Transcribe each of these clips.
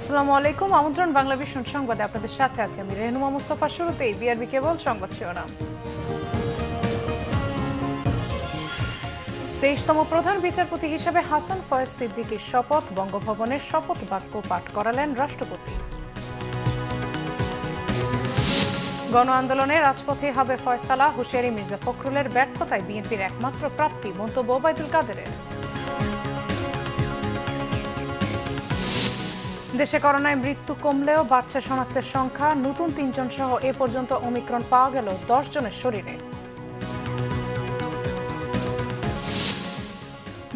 আসসালামু আলাইকুম। আমন্ত্রণ বাংলা ভিশন সংবাদে আপনাদের সাথে আছি আমি রেহনুমা মুস্তাফা। শুরুতেই বিআরবি কেবল সংবাদ শিরোনাম। 23তম প্রধান বিচারপতি হিসেবে হাসান ফয়েজ সিদ্দিকীর শপথ। বঙ্গভবনের শপথ বাক্য পাঠ করালেন রাষ্ট্রপতি। গণ আন্দোলনে রাজপথে হবে ফয়সালা। হুঁশিয়ারি মির্জা ফখরুলের ব্যর্থতায় বিএনপির একমাত্র প্রার্থী, মন্তব্য ওবায়দুল কাদেরের। দেশে করোনায় মৃত্যু কমলেও বাড়ছে শনাক্তের সংখ্যা। নতুন 3 জন সহ এ পর্যন্ত ওমিক্রন পাওয়া গেল 10 জনের শরীরে।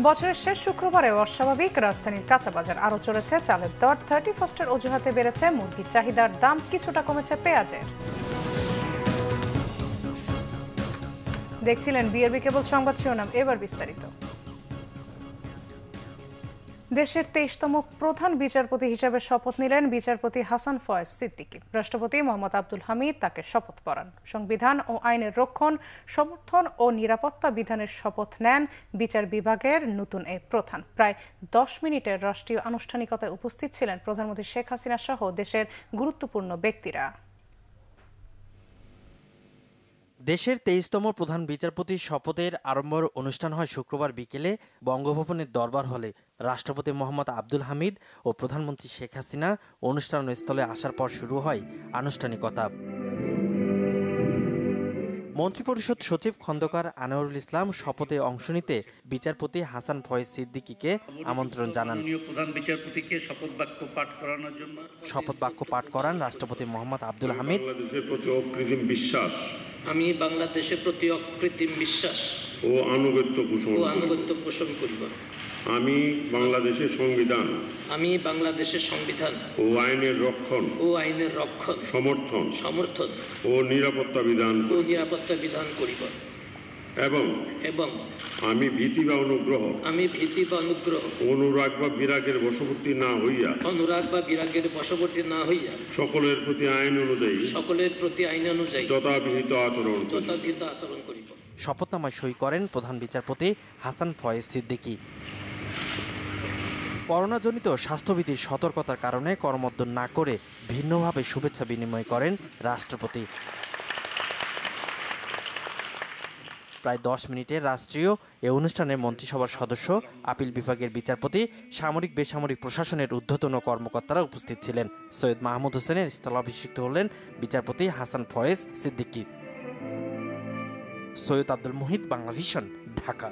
বছরের শেষ শুক্রবারে অস্বাভাবিক রাজধানীর কাঁচাবাজার। আরও চলেছে চালের দর। 31st অজুহাতে বেড়েছে মুরগির চাহিদার দাম, কিছুটা কমেছে পেঁয়াজের। দেখছিলেন বিআরবি কেবল সংবাদ শিরোনাম, এবার বিস্তারিত। দেশের 23তম প্রধান বিচারপতি হিসেবে শপথ নিলেন বিচারপতি হাসান ফয়েজ সিদ্দিকী। রাষ্ট্রপতি মোহাম্মদ আব্দুল হামিদ তাকে শপথ পড়ান। সংবিধান ও আইনের রক্ষণ, সমর্থন ও নিরাপত্তা বিধানের শপথ নেন বিচার বিভাগের নতুন এই প্রধান। প্রায় 10 মিনিটের রাষ্ট্রীয় আনুষ্ঠানিকতায় উপস্থিত ছিলেন প্রধানমন্ত্রী শেখ হাসিনা সহ দেশের গুরুত্বপূর্ণ ব্যক্তিরা। দেশের 23তম প্রধান বিচারপতির শপথের আড়ম্বর অনুষ্ঠান হয় শুক্রবার বিকেলে বঙ্গভবনের দরবার হলে। রাষ্ট্রপতি মোহাম্মদ আব্দুল হামিদ ও প্রধানমন্ত্রী শেখ হাসিনা অনুষ্ঠানস্থলে আসার পর শুরু হয় আনুষ্ঠানিকতা। মন্ত্রিপরিষদ সচিব খন্দকার আনোয়ারুল ইসলাম শপথে অংশ নিতে বিচারপতি হাসান ফয়েজ সিদ্দিকীকে আমন্ত্রণ জানান। প্রধান বিচারপতিকে শপথ বাক্য পাঠ করানোর জন্য শপথ বাক্য পাঠ করান রাষ্ট্রপতি মোহাম্মদ আব্দুল হামিদ। আমি বাংলাদেশের প্রতি অকৃত্রিম বিশ্বাস ও আনুগত্য পোষণ করিব। আমি বাংলাদেশের সংবিধান ও আইনের রক্ষণ সমর্থন ও নিরাপত্তা বিধান করিব এবং আমি ভীতি বা অনুগ্রহ অনুরাগ বা বিরাগের বশবর্তী না হইয়া সকলের প্রতি আইন অনুযায়ী যথাবিহিত আচরণ করিব। শপথনামায় সই করেন প্রধান বিচারপতি হাসান ফয়েজ সিদ্দিকী। করোনাজনিত স্বাস্থ্যবিধির সতর্কতার কারণে করমর্দন না করে ভিন্নভাবে শুভেচ্ছা বিনিময় করেন রাষ্ট্রপতি। প্রায় 10 মিনিটের রাষ্ট্রীয় এ অনুষ্ঠানে মন্ত্রিসভার সদস্য, আপিল বিভাগের বিচারপতি, সামরিক বেসামরিক প্রশাসনের ঊর্ধ্বতন কর্মকর্তারা উপস্থিত ছিলেন। সৈয়দ মাহমুদ হোসেনের স্থলাভিষিক্ত হলেন বিচারপতি হাসান ফয়েজ সিদ্দিকী। সৈয়দ আব্দুল মুহিত, বাংলা ভিশন, ঢাকা।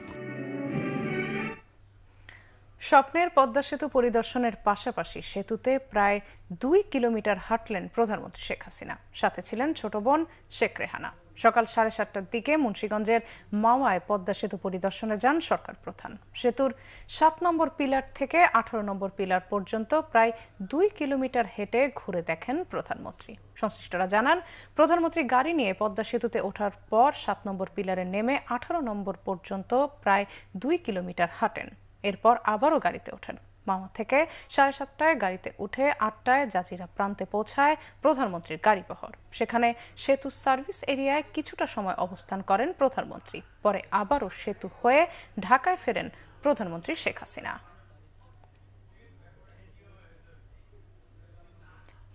স্বপ্নের পদ্মা সেতু পরিদর্শনের পাশাপাশি সেতুতে প্রায় 2 কিলোমিটার হাঁটলেন প্রধানমন্ত্রী শেখ হাসিনা। সাথে ছিলেন ছোট বোন শেখ রেহানা। সকাল 7:30টার দিকে মুন্সিগঞ্জের মাওয়ায় পদ্মা সেতু পরিদর্শনে যান সরকার প্রধান। সেতুর 7 নম্বর পিলার থেকে 18 নম্বর পিলার পর্যন্ত প্রায় 2 কিলোমিটার হেঁটে ঘুরে দেখেন প্রধানমন্ত্রী। সংশ্লিষ্টরা জানান, প্রধানমন্ত্রী গাড়ি নিয়ে পদ্মা সেতুতে ওঠার পর 7 নম্বর পিলারে নেমে 18 নম্বর পর্যন্ত প্রায় 2 কিলোমিটার হাঁটেন। এরপর আবারও গাড়িতে ওঠেন। মাওয়া থেকে 7:30টায় গাড়িতে উঠে 8টায় জাজিরা প্রান্তে পৌঁছায় প্রধানমন্ত্রীর গাড়িবহর। সেখানে সেতু সার্ভিস এরিয়ায় কিছুটা সময় অবস্থান করেন প্রধানমন্ত্রী। পরে আবারও সেতু হয়ে ঢাকায় ফেরেন প্রধানমন্ত্রী শেখ হাসিনা।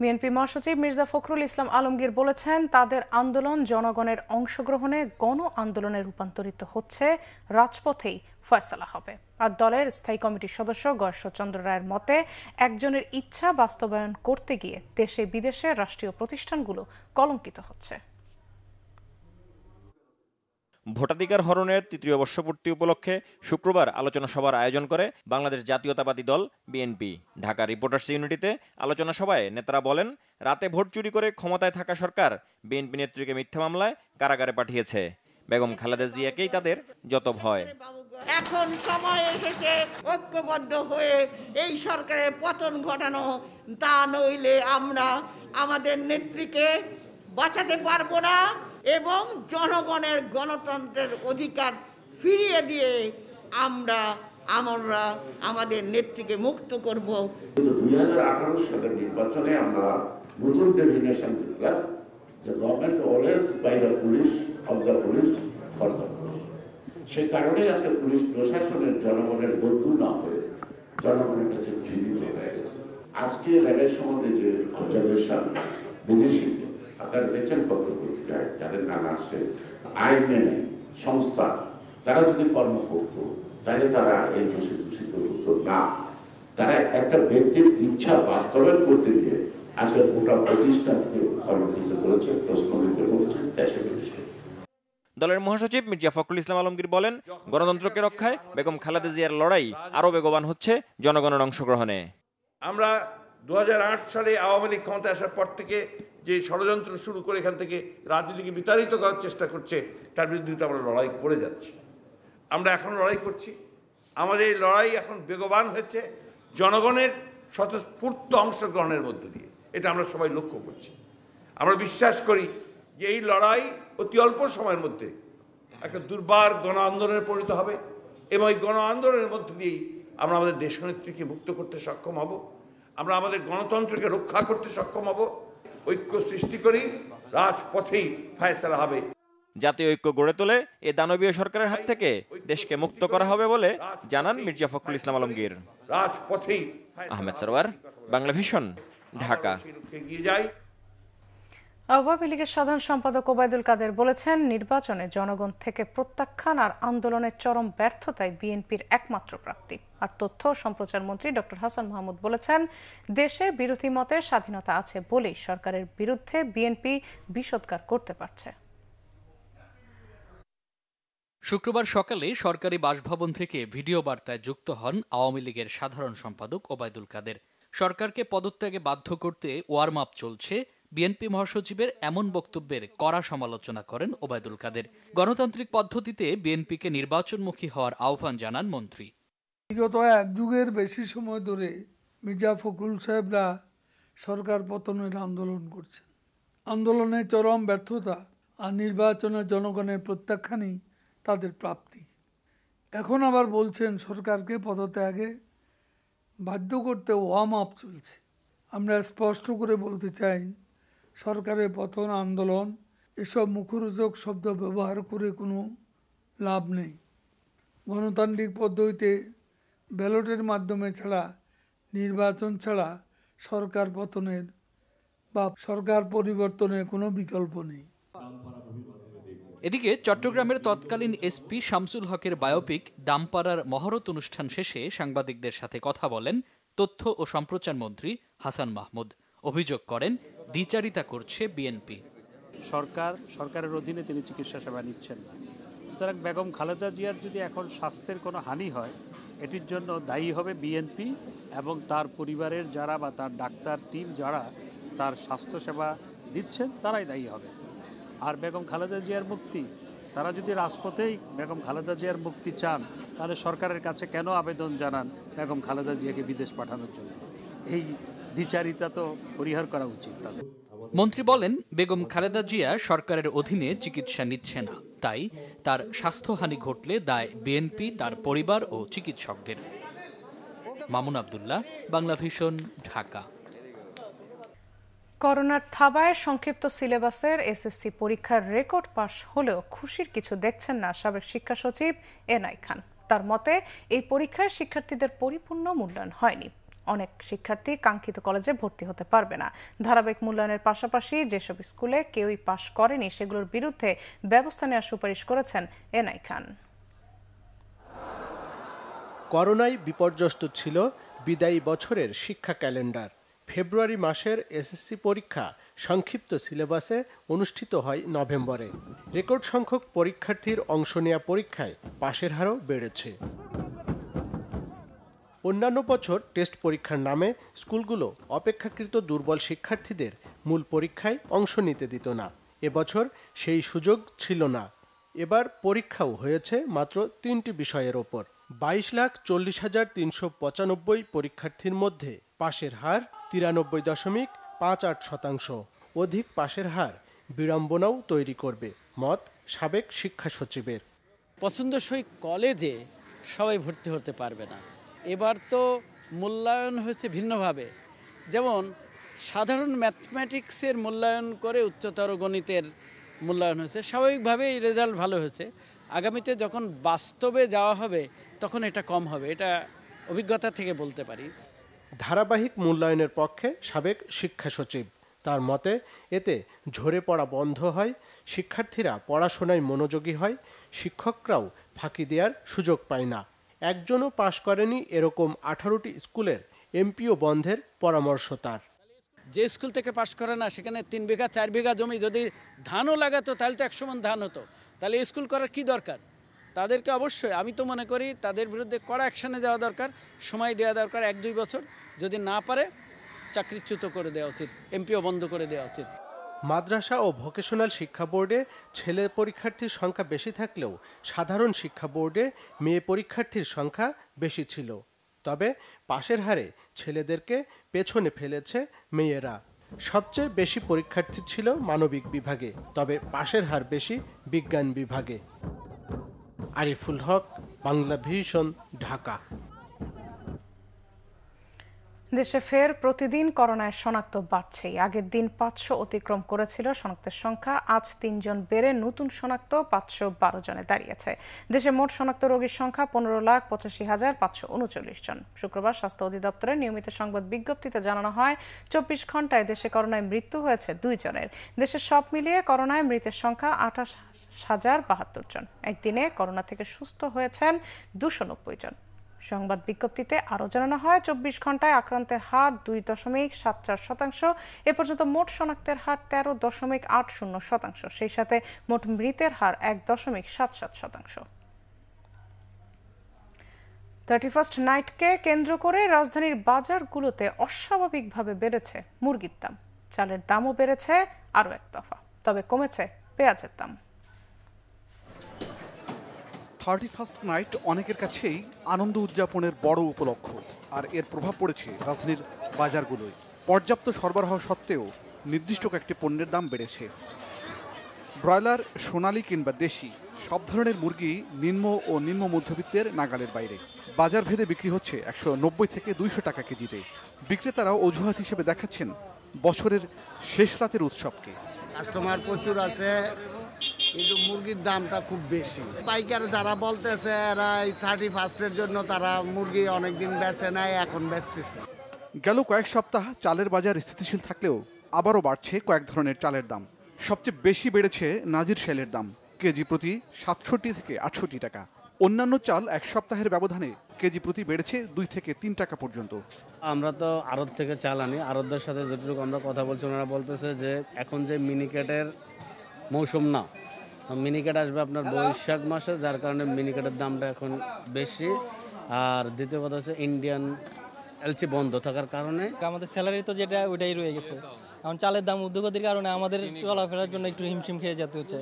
বিএনপি মহাসচিব মির্জা ফখরুল ইসলাম আলমগীর বলেছেন, তাদের আন্দোলন জনগণের অংশগ্রহণে গণ আন্দোলনে রূপান্তরিত হচ্ছে, রাজপথেই ফয়সালা হবে। আর দলের স্থায়ী কমিটির সদস্য গয়েশ্বরচন্দ্র রায়ের মতে, একজনের ইচ্ছা বাস্তবায়ন করতে গিয়ে দেশে বিদেশে রাষ্ট্রীয় প্রতিষ্ঠানগুলো কলঙ্কিত হচ্ছে। ভোটাধিকার হরণের তৃতীয় বর্ষপূর্তি উপলক্ষে শুক্রবার আলোচনা সভার আয়োজন করে বাংলাদেশ জাতীয়তাবাদী দল বিএনপি। ঢাকা রিপোর্টার্স ইউনিটিতে আলোচনা সভায় নেতারা বলেন, রাতে ভোট চুরি করে ক্ষমতায় থাকা সরকার বিএনপি নেত্রীকে মিথ্যা মামলায় কারাগারে পাঠিয়েছে। বেগম খালেদা জিয়াকেই তাদের যত ভয়। এখন সময় এসেছে ঐক্যবদ্ধ হয়ে এই সরকারের পতন ঘটানো, তা নইলে আমরা আমাদের নেত্রীকে বাঁচাতে পারবো না এবং জনগণের গণতন্ত্রের অধিকার ফিরিয়ে দিয়ে আমরা আমাদের নেত্রীকে মুক্ত করব। 2018 সালের নির্বাচনে আমরা নতুন ডেফিনেশন দিলাম যে government always by the police of the police for the police. সেই কারণেই আজকে পুলিশ প্রশাসনের জনগণের বন্ধু না হয়ে জনগণের কাছে ঘৃণিত হয়ে গেছে। আজকে র্যাবের সম্বন্ধে যে অবজারভেশন বিদেশিতে আপনারা দেখছেন পত্রপত্রিকায় যাদের নাম আসছে আইন মেনে সংস্থা তারা যদি কর্ম করত তাহলে তারা এই দূষিত হতো না। তারা একটা ব্যক্তির ইচ্ছা বাস্তবায়ন করতে গিয়ে আজকে গোটা প্রতিষ্ঠানকে কর্মকৃত করেছে, প্রশ্নবিদ্ধ করেছে দেশে বিদেশে। দলের মহাসচিব মির্জা ফখরুল ইসলাম আলমগীর বলেন, গণতন্ত্রকে রক্ষায় বেগম খালেদা জিয়ার লড়াই আরও বেগবান হচ্ছে জনগণের অংশগ্রহণে। আমরা 2008 সালে আওয়ামী লীগ ক্ষমতায় আসার পর থেকে যে ষড়যন্ত্র শুরু করে এখান থেকে রাজনীতিকে বিতাড়িত করার চেষ্টা করছে তার বিরুদ্ধে আমরা লড়াই করে যাচ্ছি। আমরা এখন লড়াই করছি, আমাদের এই লড়াই এখন বেগবান হয়েছে জনগণের স্বতঃস্ফূর্ত অংশগ্রহণের মধ্য দিয়ে। এটা আমরা সবাই লক্ষ্য করছি। আমরা বিশ্বাস করি যে এই লড়াই অতি অল্প সময়ের মধ্যে একটা দুর্বার গণ আন্দোলনে পরিণত হবে এবং এই গণ আন্দোলনের মধ্য দিয়েই আমরা আমাদের দেশনেত্রীকে মুক্ত করতে সক্ষম হব, আমরা আমাদের গণতন্ত্রকে রক্ষা করতে সক্ষম হব। ঐক্য সৃষ্টি করি, রাজপথেই ফয়সালা হবে। জাতীয় ঐক্য গড়ে তোলে এ দানবীয় সরকারের হাত থেকে দেশকে মুক্ত করা হবে বলে জানান মির্জা ফখরুল ইসলাম আলমগীর। রাজপথেই আহমেদ সরওয়ার, বাংলা ভিশন, ঢাকা। আওয়ামী লীগের সাধারণ সম্পাদক ওবায়দুল কাদের বলেছেন, নির্বাচনে জনগণ থেকে প্রত্যাখ্যান আর আন্দোলনের চরম ব্যর্থতাই বিএনপির একমাত্র প্রাপ্তি। আর তথ্য ও সম্প্রচার মন্ত্রী ডক্টর হাসান মাহমুদ বলেছেন, দেশে বিরোধী মতের স্বাধীনতা আছে বলেই সরকারের বিরুদ্ধে বিএনপি বিষোদ্গার করতে পারছে। শুক্রবার সকালে সরকারি বাসভবন থেকে ভিডিও বার্তায় যুক্ত হন আওয়ামী লীগের সাধারণ সম্পাদক ওবায়দুল কাদের। সরকারকে পদত্যাগে বাধ্য করতে ওয়ার্ম আপ চলছে, বিএনপি মহাসচিবের এমন বক্তব্যের কড়া সমালোচনা করেন ওবায়দুল কাদের। গণতান্ত্রিক পদ্ধতিতে বিএনপিকে নির্বাচনমুখী হওয়ার আহ্বান জানান মন্ত্রী। বিগত এক যুগের বেশি সময় ধরে মির্জা ফখরুল সাহেবরা সরকার পতনের আন্দোলন করছেন। আন্দোলনের চরম ব্যর্থতা আর নির্বাচনের জনগণের প্রত্যাখ্যানই তাদের প্রাপ্তি। এখন আবার বলছেন সরকারকে পদত্যাগে বাধ্য করতে ওয়ার্ম আপ চলছে। আমরা স্পষ্ট করে বলতে চাই, সরকারের পতন আন্দোলন এসব মুখরোচক শব্দ ব্যবহার করে কোনো লাভ নেই। গণতান্ত্রিক পদ্ধতিতে ব্যালটের মাধ্যমে ছাড়া, নির্বাচন ছাড়া সরকার পতনের বা সরকার পরিবর্তনের কোনো বিকল্প নেই। এদিকে চট্টগ্রামের তৎকালীন এসপি শামসুল হকের বায়োপিক দামপাড়ার মহরত অনুষ্ঠান শেষে সাংবাদিকদের সাথে কথা বলেন তথ্য ও সম্প্রচার মন্ত্রী হাসান মাহমুদ। অভিযোগ করেন, দ্বিচারিতা করছে বিএনপি। সরকারের অধীনে তিনি চিকিৎসা সেবা নিচ্ছেন না। সুতরাং বেগম খালেদা জিয়ার যদি এখন স্বাস্থ্যের কোনো হানি হয়, এটির জন্য দায়ী হবে বিএনপি এবং তার পরিবারের যারা বা তার ডাক্তার টিম যারা তার স্বাস্থ্যসেবা দিচ্ছেন তারাই দায়ী হবে। আর বেগম খালেদা জিয়ার মুক্তি, তারা যদি রাজপথেই বেগম খালেদা জিয়ার মুক্তি চান, তাহলে সরকারের কাছে কেন আবেদন জানান বেগম খালেদা জিয়াকে বিদেশ পাঠানোর জন্য? এই দ্বিচারিতা তো পরিহার করা উচিত তাদের। মন্ত্রী বলেন, বেগম খালেদা জিয়া সরকারের অধীনে চিকিৎসা নিচ্ছে না, তাই তার স্বাস্থ্যহানি ঘটলে দায় বিএনপি, তার পরিবার ও চিকিৎসকদের। মামুন আব্দুল্লাহ, বাংলা ভিশন, ঢাকা। করোনার থাবায় সংক্ষিপ্ত সিলেবাসের এসএসসি পরীক্ষার রেকর্ড পাস হলেও খুশির কিছু দেখছেন না সাবেক শিক্ষা সচিব এনআই খান। তার মতে, এই পরীক্ষায় শিক্ষার্থীদের পরিপূর্ণ মূল্যায়ন হয়নি। অনেক শিক্ষার্থী কাঙ্ক্ষিত কলেজে ভর্তি হতে পারবে না। ধারাবাহিক মূল্যায়নের পাশাপাশি যেসব স্কুলে কেউই পাস করেনি সেগুলোর বিরুদ্ধে ব্যবস্থা নেওয়ার সুপারিশ করেছেন এনআই খান। করোনায় বিপর্যস্ত ছিল বিদায়ী বছরের শিক্ষা ক্যালেন্ডার। ফেব্রুয়ারি মাসের এসএসসি পরীক্ষা সংক্ষিপ্ত সিলেবাসে অনুষ্ঠিত হয় নভেম্বরে। রেকর্ড সংখ্যক পরীক্ষার্থীর অংশ নেওয়া পরীক্ষায় পাশের হারও বেড়েছে। অন্যান্য বছর টেস্ট পরীক্ষার নামে স্কুলগুলো অপেক্ষাকৃত দুর্বল শিক্ষার্থীদের মূল পরীক্ষায় অংশ নিতে দিত না। এবছর সেই সুযোগ ছিল না। এবার পরীক্ষাও হয়েছে মাত্র 3টি বিষয়ের ওপর। 22,40,395 পরীক্ষার্থীর মধ্যে পাশের হার 93.58%। অধিক পাশের হার বিড়ম্বনাও তৈরি করবে, মত সাবেক শিক্ষা সচিবের। পছন্দসই কলেজে সবাই ভর্তি হতে পারবে না। এবার তো মূল্যায়ন হয়েছে ভিন্নভাবে, যেমন সাধারণ ম্যাথমেটিক্সের মূল্যায়ন করে উচ্চতর গণিতের মূল্যায়ন হয়েছে। স্বাভাবিকভাবেই রেজাল্ট ভালো হয়েছে। আগামীতে যখন বাস্তবে যাওয়া হবে তখন এটা কম হবে, এটা অভিজ্ঞতা থেকে বলতে পারি। ধারাবাহিক মূল্যায়নের পক্ষে সাবেক শিক্ষা সচিব। তার মতে এতে ঝরে পড়া বন্ধ হয়, শিক্ষার্থীরা পড়াশোনায় মনোযোগী হয়, শিক্ষকরাও ফাঁকি দেওয়ার সুযোগ পায় না। একজনও পাশ করেনি এরকম 18টি স্কুলের এমপিও বন্ধের পরামর্শ তার। যে স্কুল থেকে পাশ করে না সেখানে 3 বিঘা 4 বিঘা জমি যদি ধানও লাগাতো তাহলে তো 100 মণ ধান হতো। তাহলে স্কুল করার কি দরকার? তাদেরকে অবশ্যই আমি তো মনে করি তাদের বিরুদ্ধে কড়া অ্যাকশনে যাওয়া দরকার, সময় দেওয়া দরকার 1-2 বছর। যদি না পারে চাকরিচ্যুত করে দেওয়া উচিত, এমপিও বন্ধ করে দেওয়া উচিত। মাদ্রাসা ও ভোকেশনাল শিক্ষা বোর্ডে ছেলে পরীক্ষার্থীর সংখ্যা বেশি থাকলেও সাধারণ শিক্ষা বোর্ডে মেয়ে পরীক্ষার্থীর সংখ্যা বেশি ছিল। তবে পাশের হারে ছেলেদেরকে পেছনে ফেলেছে মেয়েরা। সবচেয়ে বেশি পরীক্ষার্থী ছিল মানবিক বিভাগে, তবে পাশের হার বেশি বিজ্ঞান বিভাগে। আরিফুল হক, বাংলা ভিশন, ঢাকা। দেশে ফের প্রতিদিন করোনায় শনাক্ত বাড়ছেই। আগের দিন 500 অতিক্রম করেছিল শনাক্তের সংখ্যা, আজ 3 জন বেড়ে নতুন শনাক্ত 512 জনে দাঁড়িয়েছে। দেশে মোট শনাক্ত রোগীর সংখ্যা 15,85,539 জন। শুক্রবার স্বাস্থ্য অধিদপ্তরের নিয়মিত সংবাদ বিজ্ঞপ্তিতে জানানো হয় 24 ঘন্টায় দেশে করোনায় মৃত্যু হয়েছে 2 জনের। দেশে সব মিলিয়ে করোনায় মৃতের সংখ্যা 28,072 জন। একদিনে করোনা থেকে সুস্থ হয়েছেন 290 জন। সংবাদ বিজ্ঞপ্তিতে আরও জানানো হয় 24 ঘন্টায় আক্রান্তের হার 2.74%। এ পর্যন্ত মোট শনাক্তের হার 13.80%। সেই সাথে মোট মৃতের হার 1.77%। 31st নাইটকে কেন্দ্র করে রাজধানীর বাজারগুলোতে অস্বাভাবিকভাবে বেড়েছে মুরগির দাম। চালের দামও বেড়েছে আরও 1 দফা, তবে কমেছে পেঁয়াজের দাম। 31st নাইট অনেকের কাছেই আনন্দ উদযাপনের বড় উপলক্ষ, আর এর প্রভাব পড়েছে রাজধানীর বাজারগুলোয়। পর্যাপ্ত সরবরাহ সত্ত্বেও নির্দিষ্ট কয়েকটি পণ্যের দাম বেড়েছে। ব্রয়লার, সোনালী কিংবা দেশি সব ধরনের মুরগি নিম্ন ও নিম্ন মধ্যবিত্তের নাগালের বাইরে। বাজার ভেদে বিক্রি হচ্ছে 190 থেকে 200 টাকা কেজিতে। বিক্রেতারাও অজুহাত হিসেবে দেখাচ্ছেন বছরের শেষ রাতের উৎসবকে। কাস্টমার প্রচুর আছে, কিন্তু মুরগির দামটা খুব বেশি। পাইকার যারা বলতেছে এরা 31st জন্য তারা মুরগি অনেকদিন বেচে নেয়, এখন বেচতেছে। গেল কয়েক সপ্তাহ চালের বাজার স্থিতিশীল থাকলেও আবারও বাড়ছে কয়েক ধরনের চালের দাম। সবচেয়ে বেশি বেড়েছে নাজির শাইলের দাম, কেজি প্রতি 67 থেকে 68 টাকা। অন্যান্য চাল এক সপ্তাহের ব্যবধানে কেজি প্রতি বেড়েছে 2 থেকে 3 টাকা পর্যন্ত। আমরা তো আড়ত থেকে চাল আনি, আড়তদের সাথে যতটুকু আমরা কথা বলছি ওনারা বলতেছে যে এখন যে মিনিকেটের মৌসুম না, মিনিকেট আসবে আপনার বৈশাখ মাসে, যার কারণে মিনিকেটের দামটা এখন বেশি। আর দ্বিতীয় কথা হচ্ছে ইন্ডিয়ান এলসি বন্ধ থাকার কারণে আমাদের স্যালারি তো যেটা ওইটাই রয়ে গেছে। এখন চালের দাম ঊর্ধ্বগতির কারণে আমাদের চলাফেরার জন্য একটু হিমশিম খেয়ে যেতে হচ্ছে।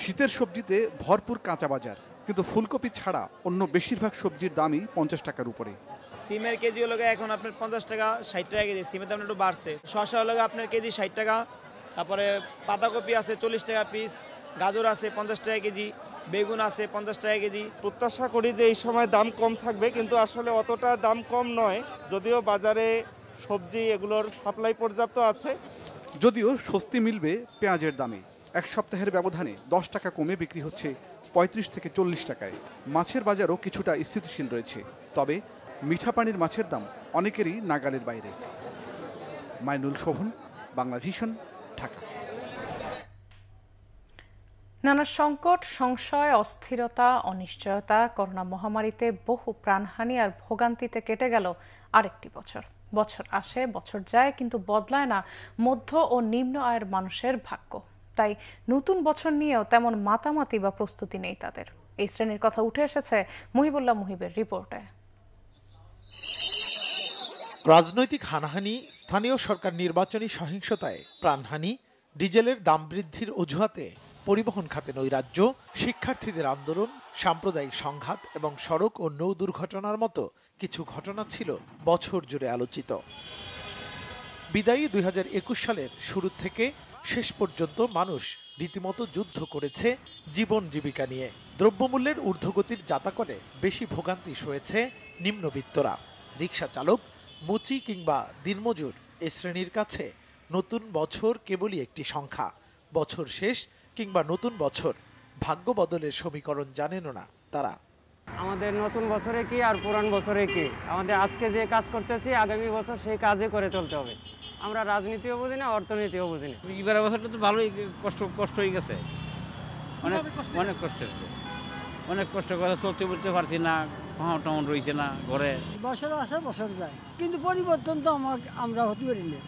শীতের সবজিতে ভরপুর কাঁচা বাজার, কিন্তু ফুলকপি ছাড়া অন্য বেশিরভাগ সবজির দামই 50 টাকার উপরে। সিমের কেজি হলো এখন আপনার 50 টাকা 60 টাকা কেজি, সিমের দাম একটু বাড়ছে। শসা হলো আপনার কেজি 60 টাকা, তারপরে পাতাকপি আছে 40 টাকা পিস, গাজর আছে 50 টাকা কেজি, বেগুন আছে 50 টাকা কেজি। প্রত্যাশা করি যে এই সময় দাম কম থাকবে, কিন্তু আসলে অতটা দাম কম নয়, যদিও বাজারে সবজি এগুলোর সাপ্লাই পর্যাপ্ত আছে। যদিও স্বস্তি মিলবে পেঁয়াজের দামে। এক সপ্তাহের ব্যবধানে 10 টাকা কমে বিক্রি হচ্ছে 35 থেকে 40 টাকায়। মাছের বাজারও কিছুটা স্থিতিশীল রয়েছে, তবে মিঠা পানির মাছের দাম অনেকেরই নাগালের বাইরে। মাইনুল শোভন, বাংলা ভিশন, ঢাকা। নানা সংকট, সংশয়, অস্থিরতা, অনিশ্চয়তা, করোনা মহামারীতে বহু প্রাণহানি আর ভোগান্তিতে কেটে গেল আরেকটি বছর। বছর আসে, বছর যায়, কিন্তু বদলায় না মধ্য ও নিম্ন আয়ের মানুষের ভাগ্য। তাই নতুন বছর নিয়েও তেমন মাতামাতি বা প্রস্তুতি নেই তাদের। এই শ্রেণীর কথা উঠে এসেছে মুহিবুল্লাহ মুহিবের রিপোর্টে। রাজনৈতিক হানাহানি, স্থানীয় সরকার নির্বাচনী সহিংসতায় প্রাণহানি, ডিজেলের দাম বৃদ্ধির অজুহাতে পরিবহন খাতে নৈরাজ্য, শিক্ষার্থীদের আন্দোলন, সাম্প্রদায়িক সংঘাত এবং সড়ক ও নৌ দুর্ঘটনার মতো কিছু ঘটনা ছিল বছর জুড়ে আলোচিত। বিদায়ী 2021 সালের শুরু থেকে শেষ পর্যন্ত মানুষ রীতিমতো যুদ্ধ করেছে জীবন জীবিকা নিয়ে। দ্রব্যমূল্যের ঊর্ধ্বগতির জাতাকলে বেশি ভোগান্তি সয়েছে নিম্নবিত্তরা। রিকশা চালক, মুচি কিংবা দিনমজুর এ শ্রেণীর কাছে নতুন বছর কেবলই একটি সংখ্যা। বছর শেষ কিংবা নতুন বছর, ভাগ্য বদলের সমীকরণ জানেন না তারা। আমাদের নতুন বছরে কি আর পুরান বছরে কি, আমাদের আজকে যে কাজ করতেছি আগামী বছর সেই কাজই করে চলতে হবে। আমরা রাজনীতিও বুঝি না, অর্থনীতিও বুঝি না। এবারের বছরটা তো ভালোই কষ্ট হয়ে গেছে, অনেক কষ্ট করে চলতে বলতে পারছি না, খাওয়া টাউন রয়েছে না ঘরে। বছর আসে বছর যায়, কিন্তু পরিবর্তন তো আমরা হতে পারি না।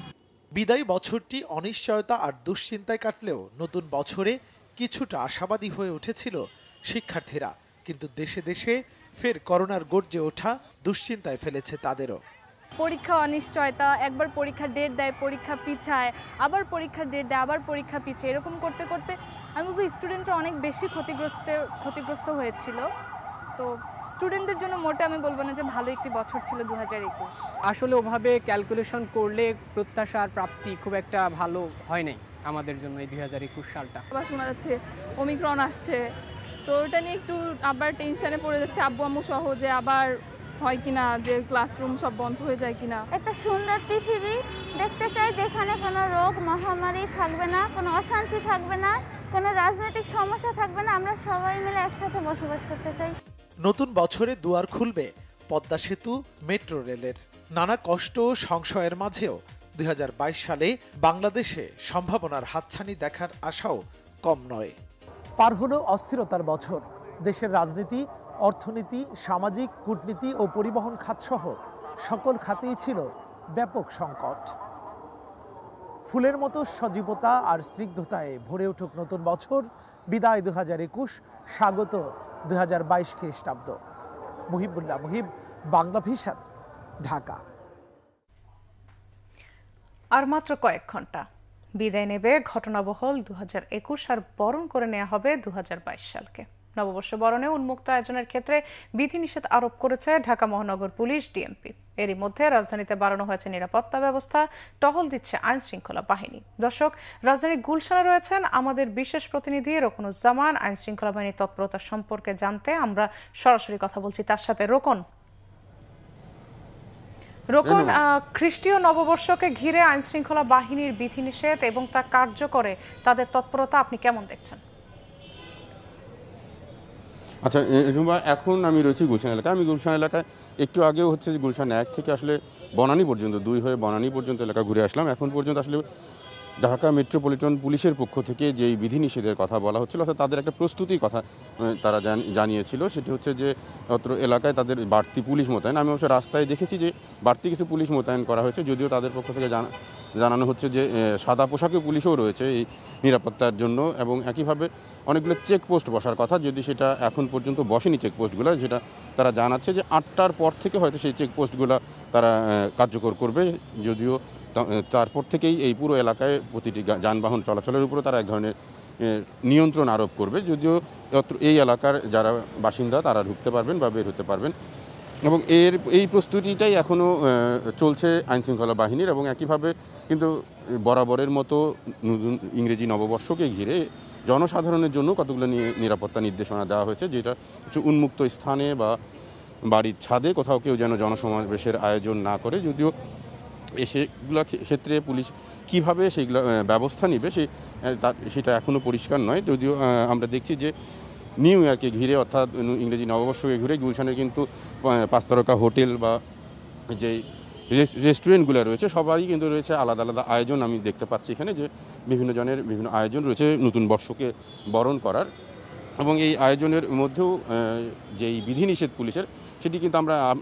বিদায়ী বছরটি অনিশ্চয়তা আর দুশ্চিন্তায় কাটলেও নতুন বছরে কিছুটা আশাবাদী হয়ে উঠেছিল শিক্ষার্থীরা, কিন্তু দেশে দেশে ফের করোনার গর্জে ওঠা দুশ্চিন্তায় ফেলেছে তাদেরও। পরীক্ষা অনিশ্চয়তা, একবার পরীক্ষার ডেট দেয়, পরীক্ষা পিছায়, আবার পরীক্ষার ডেট দেয়, আবার পরীক্ষা পিছায়, এরকম করতে করতে আমি বলবো স্টুডেন্টরা অনেক বেশি ক্ষতিগ্রস্ত হয়েছিল। তো স্টুডেন্টদের জন্য মোটে আমি বলবো না যে ভালো একটি বছর ছিল 2021। আসলে ওভাবে ক্যালকুলেশন করলে প্রত্যাশার প্রাপ্তি খুব একটা ভালো হয় নাই আমাদের জন্য এই 2021 সালটা। আবার শোনা যাচ্ছে ওমিক্রন আসছে, সো ওটা নিয়ে একটু আবার টেনশনে পড়ে যাচ্ছে আব্বু আম্মু সহ, যে আবার হয় কিনা যে ক্লাসরুম সব বন্ধ হয়ে যায় কিনা। একটা সুন্দর পৃথিবী দেখতে চাই যেখানে কোনো রোগ মহামারী থাকবে না, কোনো অশান্তি থাকবে না, কোনো রাজনৈতিক সমস্যা থাকবে না, আমরা সবাই মিলে একসাথে বসবাস করতে চাই। নতুন বছরে দুয়ার খুলবে পদ্মা সেতু, মেট্রো রেলের। নানা কষ্ট ও সংশয়ের মাঝেও 2022 সালে বাংলাদেশে সম্ভাবনার হাতছানি দেখার আশাও কম নয়। পার হলো অস্থিরতার বছর। দেশের রাজনীতি, অর্থনীতি, সামাজিক, কূটনীতি ও পরিবহন খাতসহ সকল খাতেই ছিল ব্যাপক সংকট। ফুলের মতো সজীবতা আর স্নিগ্ধতায় ভরে উঠুক নতুন বছর। বিদায় 2021, স্বাগত 2022 খ্রিস্টাব্দ। মুহিবুল্লাহ মুহিব, বাংলা ভিশন, ঢাকা। আর মাত্র কয়েক ঘন্টা বিদায় নেবে ঘটনাবহুল 2021 আর বরণ করে নেওয়া হবে 2022 সালকে। নববর্ষ বরণে উন্মুক্ত আয়োজনের ক্ষেত্রে বিধিনিষেধ আরোপ করেছে ঢাকা মহানগর পুলিশ, ডিএমপি। এরই মধ্যে রাজধানীতে বাড়ানো হয়েছে নিরাপত্তা ব্যবস্থা, টহল দিচ্ছে আইন শৃঙ্খলা বাহিনী। দর্শক, রাজধানীর গুলশানে রয়েছেন আমাদের বিশেষ প্রতিনিধি রোকনুজ্জামান। আইন শৃঙ্খলা বাহিনীর তৎপরতা সম্পর্কে জানতে আমরা সরাসরি কথা বলছি তার সাথে। রোকন, খ্রিস্টীয় নববর্ষকে ঘিরে আইন শৃঙ্খলা বাহিনীর বিধিনিষেধ এবং তা কার্যকরে তাদের তৎপরতা আপনি কেমন দেখছেন? আচ্ছা রুমা, এখন আমি রয়েছি গুলশান এলাকায়। আমি গুলশান এলাকায় একটু আগেও হচ্ছে যে গুলশান 1 থেকে আসলে বনানী পর্যন্ত, 2 হয়ে বনানী পর্যন্ত এলাকা ঘুরে আসলাম। এখন পর্যন্ত আসলে ঢাকা মেট্রোপলিটন পুলিশের পক্ষ থেকে যেই বিধিনিষেধের কথা বলা হচ্ছিল, অর্থাৎ তাদের একটা প্রস্তুতির কথা তারা জানিয়েছিল, সেটি হচ্ছে যে অত্র এলাকায় তাদের বাড়তি পুলিশ মোতায়েন। আমি অবশ্য রাস্তায় দেখেছি যে বাড়তি কিছু পুলিশ মোতায়েন করা হয়েছে, যদিও তাদের পক্ষ থেকে জানানো হচ্ছে যে সাদা পোশাকে পুলিশও রয়েছে এই নিরাপত্তার জন্য, এবং একইভাবে অনেকগুলো চেকপোস্ট বসার কথা, যদি সেটা এখন পর্যন্ত বসেনি চেকপোস্টগুলো, যেটা তারা জানাচ্ছে যে 8টার পর থেকে হয়তো সেই চেকপোস্টগুলো তারা কার্যকর করবে। যদিও তারপর থেকেই এই পুরো এলাকায় প্রতিটি যানবাহন চলাচলের উপরে তারা এক ধরনের নিয়ন্ত্রণ আরোপ করবে। যদিও এই এলাকার যারা বাসিন্দা তারা ঢুকতে পারবেন বা বের হতে পারবেন, এবং এই প্রস্তুতিটাই এখনও চলছে আইনশৃঙ্খলা বাহিনীর। এবং একইভাবে কিন্তু বরাবরের মতো ইংরেজি নববর্ষকে ঘিরে জনসাধারণের জন্য কতগুলো নিরাপত্তা নির্দেশনা দেওয়া হয়েছে, যেটা হচ্ছে উন্মুক্ত স্থানে বা বাড়ির ছাদে কোথাও কেউ যেন জনসমাবেশের আয়োজন না করে। যদিও সেগুলো ক্ষেত্রে পুলিশ কিভাবে সেগুলো ব্যবস্থা নেবে সেটা এখনও পরিষ্কার নয়। যদিও আমরা দেখছি যে নিউ ইয়ারকে ঘিরে, অর্থাৎ ইংরেজি নববর্ষকে ঘিরে গুলশানের কিন্তু 5 তারকা হোটেল বা যে রেস্টুরেন্টগুলো রয়েছে সবারই কিন্তু রয়েছে আলাদা আলাদা আয়োজন। আমি দেখতে পাচ্ছি এখানে যে বিভিন্ন জনের বিভিন্ন আয়োজন রয়েছে নতুন বর্ষকে বরণ করার, এবং এই আয়োজনের মধ্যেও যেই বিধিনিষেধ পুলিশের, সেটি কিন্তু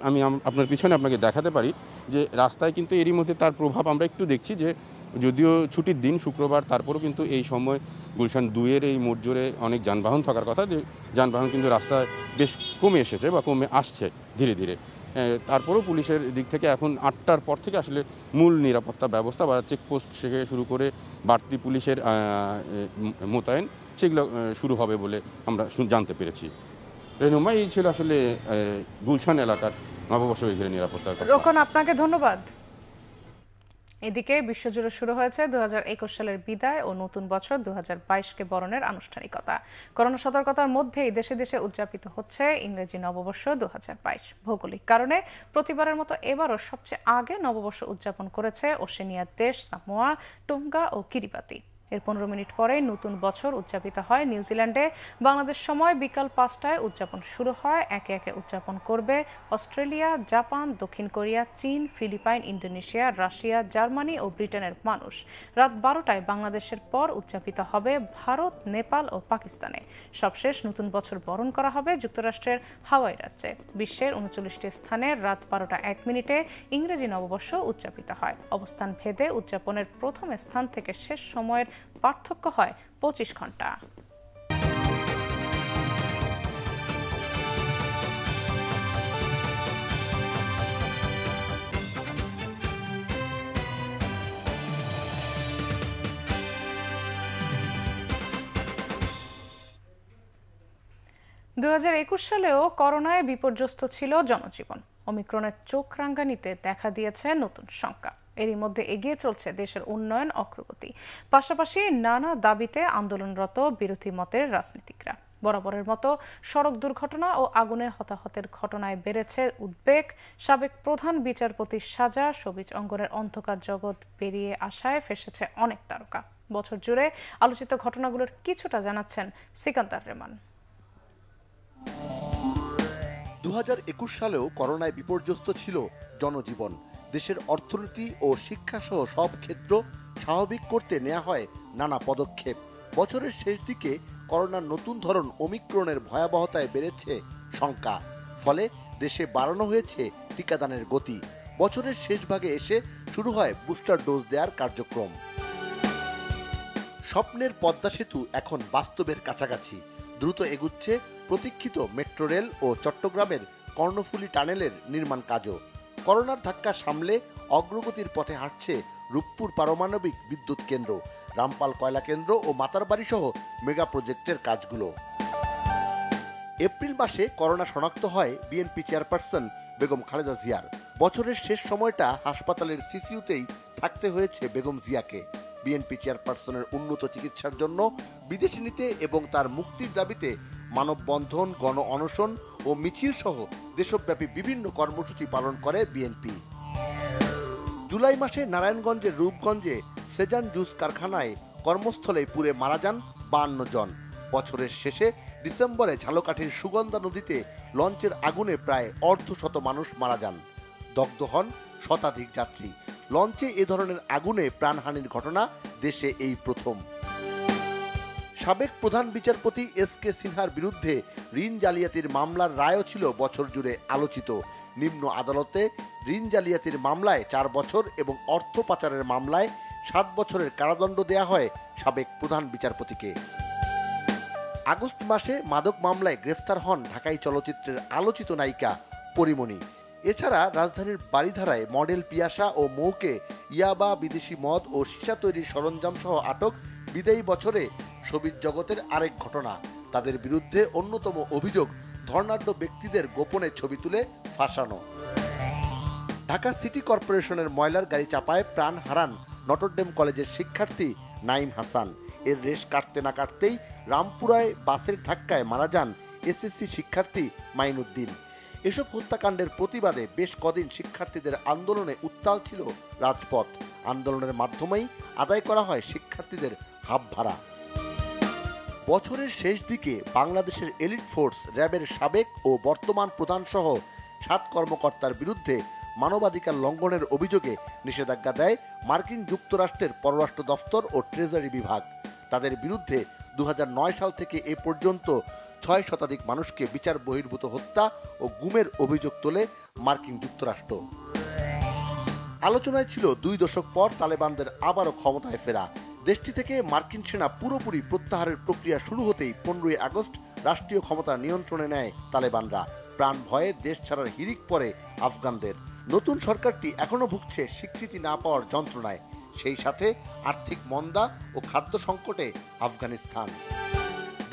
আমি আপনার পিছনে আপনাকে দেখাতে পারি যে রাস্তায় কিন্তু এরই মধ্যে তার প্রভাব আমরা একটু দেখছি। যে যদিও ছুটির দিন শুক্রবার, তারপরেও কিন্তু এই সময় গুলশান 2-এর এই মোড় জুড়ে অনেক যানবাহন থাকার কথা, যে যানবাহন কিন্তু রাস্তায় বেশ কমে এসেছে বা কমে আসছে ধীরে ধীরে। তারপরেও পুলিশের দিক থেকে এখন 8টার পর থেকে আসলে মূল নিরাপত্তা ব্যবস্থা বা চেকপোস্ট থেকে শুরু করে বাড়তি পুলিশের মোতায়েন সেগুলো শুরু হবে বলে আমরা জানতে পেরেছি। রেনুমা, এই ছিল আসলে গুলশান এলাকার নববর্ষকে ঘিরে নিরাপত্তার কথা। রোকন, আপনাকে ধন্যবাদ। এদিকে বিশ্বজুড়ে শুরু হয়েছে 2021 সালের বিদায় ও নতুন বছর 2022কে বরণের আনুষ্ঠানিকতা। করোনা সতর্কতার মধ্যেই দেশে দেশে উদযাপিত হচ্ছে ইংরেজি নববর্ষ 2022। ভৌগোলিক কারণে প্রতিবারের মতো এবারও সবচেয়ে আগে নববর্ষ উদযাপন করেছে ওশেনিয়ার দেশ সামোয়া, টোঙ্গা ও কিরিবাতি। এর 15 মিনিট পরেই নতুন বছর উদযাপিত হয় নিউজিল্যান্ডে। বাংলাদেশ সময় বিকাল 5টায় উদযাপন শুরু হয়। একে একে উদযাপন করবে অস্ট্রেলিয়া, জাপান, দক্ষিণ কোরিয়া, চীন, ফিলিপাইন, ইন্দোনেশিয়া, রাশিয়া, জার্মানি ও ব্রিটেনের মানুষ। রাত 12টায় বাংলাদেশের পর উদযাপিত হবে ভারত, নেপাল ও পাকিস্তানে। সবশেষ নতুন বছর বরণ করা হবে যুক্তরাষ্ট্রের হাওয়াই রাজ্যে। বিশ্বের 39টি স্থানে রাত 12টা 1 মিনিটে ইংরেজি নববর্ষ উদযাপিত হয়। অবস্থান ভেদে উদযাপনের প্রথম স্থান থেকে শেষ সময়ের পার্থক্য হয় 25 ঘন্টা। সালেও করোনায় বিপর্যস্ত ছিল জনজীবন। ওমিক্রনের চোখ রাঙানিতে দেখা দিয়েছে নতুন শঙ্কা। এরই মধ্যে এগিয়ে চলছে দেশের উন্নয়ন অগ্রগতি। পাশাপাশি নানা দাবিতে আন্দোলনরত বিরোধী মতের রাজনীতিকরা। বরাবরের মতো সড়ক দুর্ঘটনা ও আগুনে হতাহতের ঘটনায় বেড়েছে উদ্বেগ। সাবেক প্রধান বিচারপতির সাজা, সবিজ অঙ্গনের অন্ধকার জগৎ পেরিয়ে আসায় ফেসেছে অনেক তারকা। বছর জুড়ে আলোচিত ঘটনাগুলোর কিছুটা জানাচ্ছেন সিকান্দার রেমান। 2021 সালেও করোনায় বিপর্যস্ত ছিল জনজীবন। দেশের অর্থনীতি ও শিক্ষা সহ সব ক্ষেত্র স্বাভাবিক করতে নেওয়া হয় নানা পদক্ষেপ। বছরের শেষ দিকে করোনার নতুন ধরন ওমিক্রনের ভয়াবহতায় বেড়েছে শঙ্কা। ফলে দেশে বাড়ানো হয়েছে টিকাদানের গতি। বছরের শেষ ভাগে এসে শুরু হয় বুস্টার ডোজ দেওয়ার কার্যক্রম। স্বপ্নের পদ্মা সেতু এখন বাস্তবের কাছাকাছি। দ্রুত এগুচ্ছে প্রতীক্ষিত মেট্রো রেল ও চট্টগ্রামের কর্ণফুলী টানেলের নির্মাণ কাজও। করোনার ধাক্কা সামলে অগ্রগতির পথে হাঁটছে রূপপুর পারমাণবিক বিদ্যুৎ কেন্দ্র, রামপাল কয়লা কেন্দ্র ও মাতারবাড়ি সহ মেগা প্রজেক্টের কাজগুলো। এপ্রিল মাসে করোনা শনাক্ত হয় বিএনপি চেয়ারপারসন বেগম খালেদা জিয়ার। বছরের শেষ সময়টা হাসপাতালের সিসিইউতেই থাকতে হয়েছে বেগম জিয়াকে। বিএনপি চেয়ারপারসনের উন্নত চিকিৎসার জন্য বিদেশে নিতে এবং তার মুক্তির দাবিতে মানববন্ধন, গণ অনশন ও মিছিল সহ দেশব্যাপী বিভিন্ন কর্মসূচি পালন করে বিএনপি। জুলাই মাসে নারায়ণগঞ্জের রূপগঞ্জে সেজান জুস কারখানায় কর্মস্থলে পুড়ে মারা যান 52 জন। বছরের শেষে ডিসেম্বরে ঝালকাঠির সুগন্ধা নদীতে লঞ্চের আগুনে প্রায় অর্ধশত মানুষ মারা যান। দগ্ধ হন শতাধিক যাত্রী। লঞ্চে এ ধরনের আগুনে প্রাণহানির ঘটনা দেশে এই প্রথম। সাবেক প্রধান বিচারপতি এস.কে. সিনহার বিরুদ্ধে ঋণ জালিয়াতির মামলার রায়ও ছিল বছর জুড়ে আলোচিত। নিম্ন আদালতে ঋণ জালিয়াতির মামলায় 4 বছর এবং অর্থ পাচারের মামলায় 7 বছরের কারাদণ্ড দেয়া হয় সাবেক প্রধান বিচারপতিকে। আগস্ট মাসে মাদক মামলায় গ্রেফতার হন ঢাকাই চলচ্চিত্রের আলোচিত নায়িকা পরিমণি। এছাড়া রাজধানীর বারিধারায় মডেল পিয়াসা ও মৌকে ইয়াবা, বিদেশি মদ ও সীসা তৈরির সরঞ্জাম সহ আটক। বিদায়ী বছরে শোবিজ জগতের আরেক ঘটনা। তাদের বিরুদ্ধে অন্যতম অভিযোগ ধর্নাঢ্য ব্যক্তিদের গোপনে ছবি তুলে ফাঁসানো। ঢাকা সিটি কর্পোরেশনের ময়লার গাড়ি চাপায় প্রাণ হারান নটরডেম কলেজের শিক্ষার্থী নাইম হাসান। এর রেশ কাটতে না কাটতেই রামপুরায় বাসের ধাক্কায় মারা যান এসএসসি শিক্ষার্থী মাইনুদ্দিন। এসব হত্যাকাণ্ডের প্রতিবাদে বেশ কদিন শিক্ষার্থীদের আন্দোলনে উত্তাল ছিল রাজপথ। আন্দোলনের মাধ্যমেই আদায় করা হয় শিক্ষার্থীদের হাত ভাড়া। বছরের শেষ দিকে বাংলাদেশের এলিট ফোর্স র্যাবের সাবেক ও বর্তমান প্রধান সহ 7 কর্মকর্তার বিরুদ্ধে মানবাধিকার লঙ্ঘনের অভিযোগে নিষেধাজ্ঞা দেয় মার্কিন যুক্তরাষ্ট্রের পররাষ্ট্র দফতর ও ট্রেজারি বিভাগ। তাদের বিরুদ্ধে 2009 সাল থেকে এ পর্যন্ত 6 শতাধিক মানুষকে বিচার বহির্ভূত হত্যা ও গুমের অভিযোগ তোলে মার্কিন যুক্তরাষ্ট্র। আলোচনায় ছিল 2 দশক পর তালেবানদের আবারও ক্ষমতায় ফেরা। দেশটি থেকে মার্কিন সেনা পুরোপুরি প্রত্যাহারের প্রক্রিয়া শুরু হতেই 15 আগস্ট রাষ্ট্রীয় ক্ষমতা নিয়ন্ত্রণে নেয় তালেবানরা। প্রাণ ভয়ে দেশ ছাড়ার হিড়িক পড়ে আফগানদের। নতুন সরকারটি এখনও ভুগছে স্বীকৃতি না পাওয়ার যন্ত্রণায়। সেই সাথে আর্থিক মন্দা ও খাদ্য সংকটে আফগানিস্তান।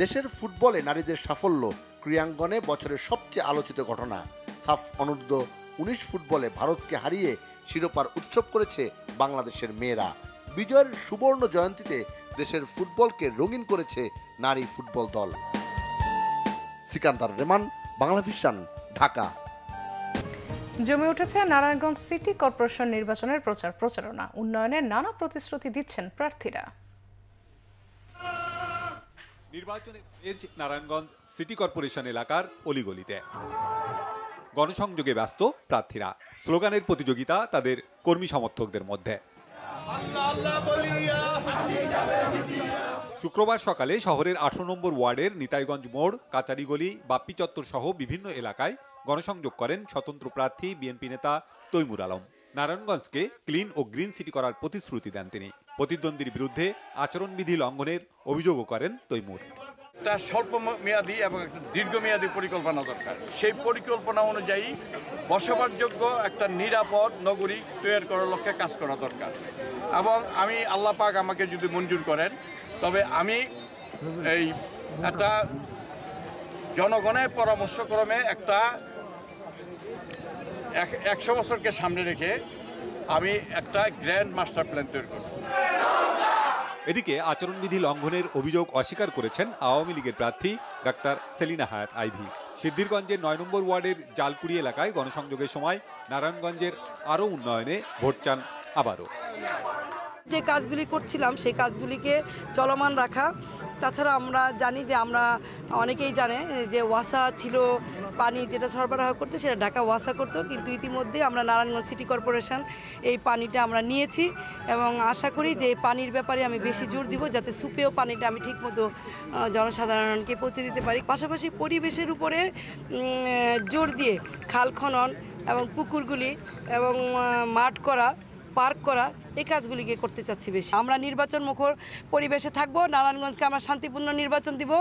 দেশের ফুটবলে নারীদের সাফল্য ক্রীড়াঙ্গনে বছরের সবচেয়ে আলোচিত ঘটনা। সাফ অনূর্ধ্ব 19 ফুটবলে ভারতকে হারিয়ে শিরোপার উৎসব করেছে বাংলাদেশের মেয়েরা। বিজয়ের সুবর্ণ জয়ন্তীতে দেশের ফুটবলকে রঙিন করেছে নারী ফুটবল দল। সিকান্দার রেমান, বাংলাভিশন, ঢাকা। জমে উঠেছে নারায়ণগঞ্জ সিটি কর্পোরেশন নির্বাচনের প্রচারণা। উন্নয়নের নানা প্রতিশ্রুতি দিচ্ছেন প্রার্থীরা। নির্বাচনের তেজ নারায়ণগঞ্জ সিটি কর্পোরেশন এলাকার অলিগলিতে। গণসংযোগে ব্যস্ত প্রার্থীরা, স্লোগানের প্রতিযোগিতা তাদের কর্মী সমর্থকদের মধ্যে। শুক্রবার সকালে শহরের 18 নম্বর ওয়ার্ডের নিতাইগঞ্জ মোড়, কাচারিগলি, বাপ্পি চত্বর সহ বিভিন্ন এলাকায় গণসংযোগ করেন স্বতন্ত্র প্রার্থী বিএনপি নেতা তৈমুর আলম। নারায়ণগঞ্জকে ক্লিন ও গ্রিন সিটি করার প্রতিশ্রুতি দেন তিনি। প্রতিদ্বন্দ্বীর বিরুদ্ধে আচরণবিধি লঙ্ঘনের অভিযোগও করেন তৈমুর। একটা স্বল্প মেয়াদী এবং একটা দীর্ঘমেয়াদী পরিকল্পনা দরকার। সেই পরিকল্পনা অনুযায়ী বসবাসযোগ্য একটা নিরাপদ নগরী তৈরি করার লক্ষ্যে কাজ করা দরকার। এবং আমি আল্লাহ পাক আমাকে যদি মঞ্জুর করেন, তবে আমি এই একটা জনগণের পরামর্শক্রমে একটা 100 বছরকে সামনে রেখে আমি একটা গ্র্যান্ড মাস্টার প্ল্যান তৈরি করব। এদিকে আচরণবিধি লঙ্ঘনের অভিযোগ অস্বীকার করেছেন আওয়ামী লীগের প্রার্থী ডাক্তার সেলিনা হায়াত আইভি। সিদ্ধিরগঞ্জের 9 নম্বর ওয়ার্ডের জালকুড়ি এলাকায় গণসংযোগের সময় নারায়ণগঞ্জের আরও উন্নয়নে ভোট চান আবারও। যে কাজগুলি করছিলাম সেই কাজগুলিকে চলমান রাখা। তাছাড়া আমরা জানি যে আমরা অনেকেই জানে যে ওয়াসা ছিল, পানি যেটা সরবরাহ করতো সেটা ঢাকা ওয়াসা করতো, কিন্তু ইতিমধ্যে আমরা নারায়ণগঞ্জ সিটি কর্পোরেশন এই পানিটা আমরা নিয়েছি এবং আশা করি যে এই পানির ব্যাপারে আমি বেশি জোর দিব, যাতে সুপেয় পানিটা আমি ঠিকমতো জনসাধারণকে পৌঁছে দিতে পারি। পাশাপাশি পরিবেশের উপরে জোর দিয়ে খাল খনন এবং পুকুরগুলি এবং মাঠ করা, পার্ক করা, এই কাজগুলিকে করতে চাচ্ছি বেশি। আমরা নির্বাচন মুখর পরিবেশে থাকবো। নারায়ণগঞ্জকে আমরা শান্তিপূর্ণ নির্বাচন দিব।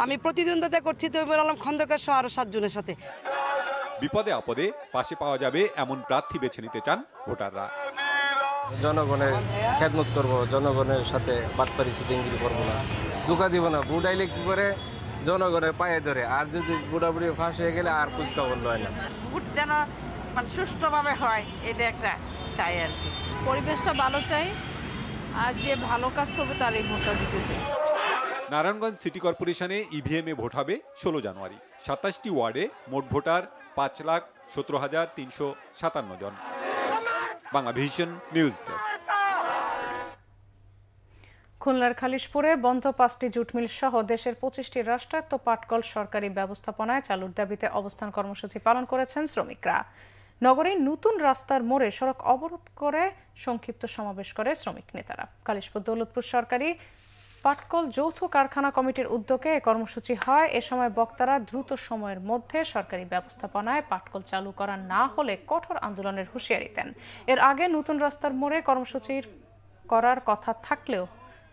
আমি প্রতিদ্বন্দ্বিতা করছি তৈমুর আলম খন্দকার সহ আরও 7 জনের সাথে। বিপদে আপদে পাশে পাওয়া যাবে এমন প্রার্থী বেছে নিতে চান ভোটাররা। জনগণের খেদমত করব, জনগণের সাথে বাটপারি চিটিংগিরি করবো না, ধোঁকা দিব না। বুড়াইলে কি করে জনগণের পায়ে ধরে, আর যদি বুড়াবুড়ি ফাঁস হয়ে গেলে আর কুচকাবল হয় না। ভোট যেন মানে সুষ্ঠুভাবে হয়, এটা একটা চাই আর কি। পরিবেশটা ভালো চাই, আর যে ভালো কাজ করবে তারই ভোটটা দিতে চাই। নারায়ণগঞ্জ সিটি কর্পোরেশনে ইভিএমে ভোট হবে 16 জানুয়ারি। 27টি ওয়ার্ডে মোট ভোটার 5,17,357 জন। Banglavision news desk. খুলনার খালিশপুরে বন্ধ 5টি জুট মিল সহ দেশের 25টি রাষ্ট্রায়ত্ত পাটকল সরকারি ব্যবস্থাপনায় চালুর দাবিতে অবস্থান কর্মসূচি পালন করেছেন শ্রমিকরা। নগরীর নতুন রাস্তার মোড়ে সড়ক অবরোধ করে সংক্ষিপ্ত সমাবেশ করে শ্রমিক নেতারা। খালিশপুর দৌলতপুর সরকারি পাটকল যৌথ কারখানা কমিটির উদ্যোগে কর্মসূচি হয়। এ সময় বক্তারা দ্রুত সময়ের মধ্যে সরকারি ব্যবস্থাপনায় পাটকল চালু করা না হলে কঠোর আন্দোলনের হুঁশিয়ারি দেন। এর আগে নতুন রাস্তার মোড়ে কর্মসূচির করার কথা থাকলেও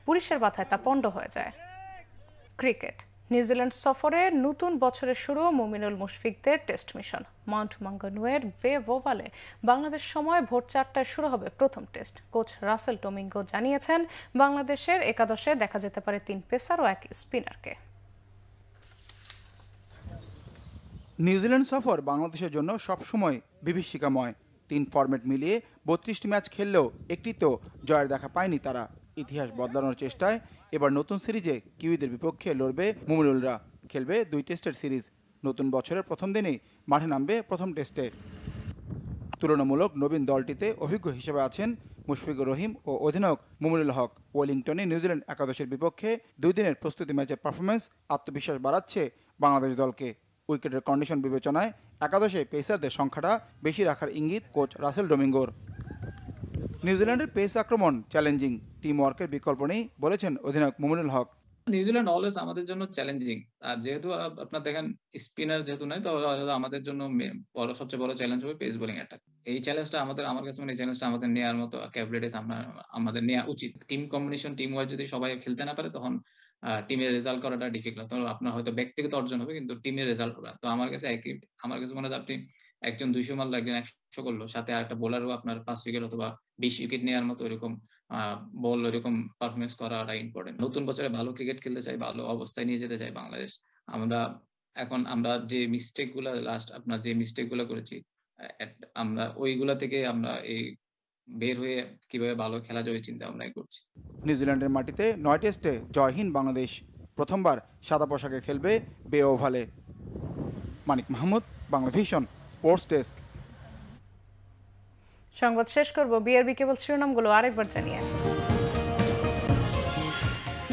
পুলিশের বাধায় তা পণ্ড হয়ে যায়। ক্রিকেট। নিউজিল্যান্ড সফরে নতুন বছরের শুরু মুমিনুল মুশফিকদের টেস্ট মিশন। মাউন্ট মাঙ্গানুয়ের বে ওভালে বাংলাদেশ সময় ভোর 4টায় শুরু হবে প্রথম টেস্ট। কোচ রাসেল ডোমিঙ্গো জানিয়েছেন, বাংলাদেশের একাদশে দেখা যেতে পারে 3 পেসার ও 1 স্পিনারকে। নিউজিল্যান্ড সফর বাংলাদেশের জন্য সবসময় বিভীষিকাময়। 3 ফরম্যাট মিলিয়ে 32টি ম্যাচ খেললেও একটিতেও জয়ের দেখা পায়নি তারা। ইতিহাস বদলানোর চেষ্টায় এবার নতুন সিরিজে কিউইদের বিপক্ষে লড়বে মুমিনুলরা। খেলবে 2 টেস্টের সিরিজ। নতুন বছরের প্রথম দিনেই মাঠে নামবে প্রথম টেস্টে। তুলনামূলক নবীন দলটিতে অভিজ্ঞ হিসেবে আছেন মুশফিকুর রহিম ও অধিনায়ক মুমিনুল হক। ওয়েলিংটনে নিউজিল্যান্ড একাদশের বিপক্ষে 2 দিনের প্রস্তুতি ম্যাচের পারফরমেন্স আত্মবিশ্বাস বাড়াচ্ছে বাংলাদেশ দলকে। উইকেটের কন্ডিশন বিবেচনায় একাদশে পেসারদের সংখ্যাটা বেশি রাখার ইঙ্গিত কোচ রাসেল ডোমিঙ্গোর। নিউজিল্যান্ডের পেস আক্রমণ চ্যালেঞ্জিং, টিম ওয়ার্কের বিকল্প নেই বলেছেন অধিনায়ক মুমিনুল হক। নিউজিল্যান্ড অলওয়েজ আমাদের জন্য চ্যালেঞ্জিং, আর যেহেতু আপনার দেখেন স্পিনার যেহেতু নাই, তাহলে আমাদের জন্য সবচেয়ে বড় চ্যালেঞ্জ হবে পেস বোলিং অ্যাটাক। এই চ্যালেঞ্জটা আমার কাছে এই চ্যালেঞ্জটা আমাদের নেওয়ার মতো ক্যাপাবিলিটিস আমাদের নেওয়া উচিত। টিম কম্বিনেশন, টিম ওয়াইজ যদি সবাই খেলতে না পারে তখন টিমের রেজাল্ট করাটা ডিফিকাল্ট। তো আপনার হয়তো ব্যক্তিগত অর্জন হবে কিন্তু টিমের রেজাল্ট হবে। তো আমার কাছে মনে হয় আপনি একজন 200 মারলো, একজন 100 করলো, সাথে আরেকটা বোলারও আপনার 5 উইকেট অথবা 20 উইকেট নেওয়ার মতো এরকম বল এরকম পারফরমেন্স করাটা ইম্পর্টেন্ট। নতুন বছরে ভালো ক্রিকেট খেলতে চাই, ভালো অবস্থায় নিয়ে যেতে চাই বাংলাদেশ। আমরা যে মিস্টেক গুলো করেছি, আমরা ওইগুলা থেকে আমরা এই বের হয়ে কিভাবে ভালো খেলা যায় চিন্তা ভাবনা করছি। নিউজিল্যান্ডের মাটিতে 9 টেস্টে জয়হীন বাংলাদেশ। প্রথমবার সাদা পোশাকে খেলবে বে ওভালে। মানিক মাহমুদ, বাংলাভিশন স্পোর্টস ডেস্ক। সংবাদ শেষ করব বিআরবি কেবল শিরোনামগুলো আরেকবার জানিয়ে।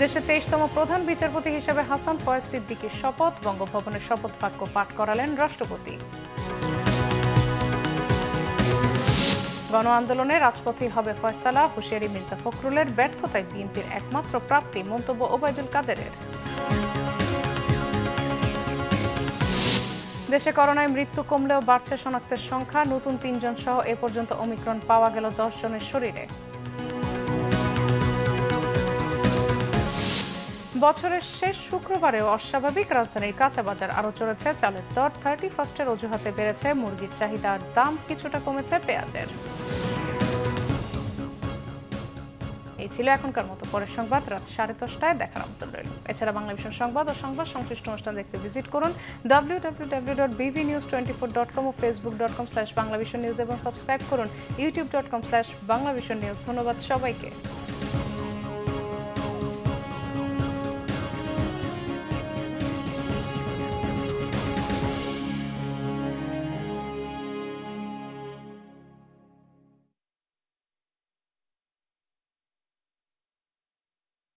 দেশের 23তম প্রধান বিচারপতি হিসেবে হাসান ফয়েজ সিদ্দিকীর শপথ, বঙ্গভবনের শপথ বাক্য পাঠ করালেন রাষ্ট্রপতি। গণ আন্দোলনে রাজপথেই হবে ফয়সালা, হুঁশিয়ারি মির্জা ফখরুলের, ব্যর্থতায় বিএনপির একমাত্র প্রাপ্তি, মন্তব্য ওবায়দুল কাদেরের। দেশে করোনায় মৃত্যু কমলেও বাড়ছে শনাক্তের সংখ্যা, নতুন 3 জন সহ এ পর্যন্ত ওমিক্রন পাওয়া গেল 10 জনের শরীরে। বছরের শেষ শুক্রবারেও অস্বাভাবিক রাজধানীর কাঁচা বাজার আরও চড়েছে চালের দর, 31-এর অজুহাতে বেড়েছে মুরগির চাহিদার দাম, কিছুটা কমেছে পেঁয়াজের। এই ছিল এখনকার মতো, পরের সংবাদ রাত 10:30টায় দেখার আমন্ত্রণ রইল। এছাড়া বাংলাভিশন সংবাদ ও সংবাদ সংশ্লিষ্ট অনুষ্ঠান দেখতে ভিজিট করুন www.bvnews24.com ও facebook.com/banglavisionnews এবং সাবস্ক্রাইব করুন youtube.com/banglavisionnews। ধন্যবাদ সবাইকে।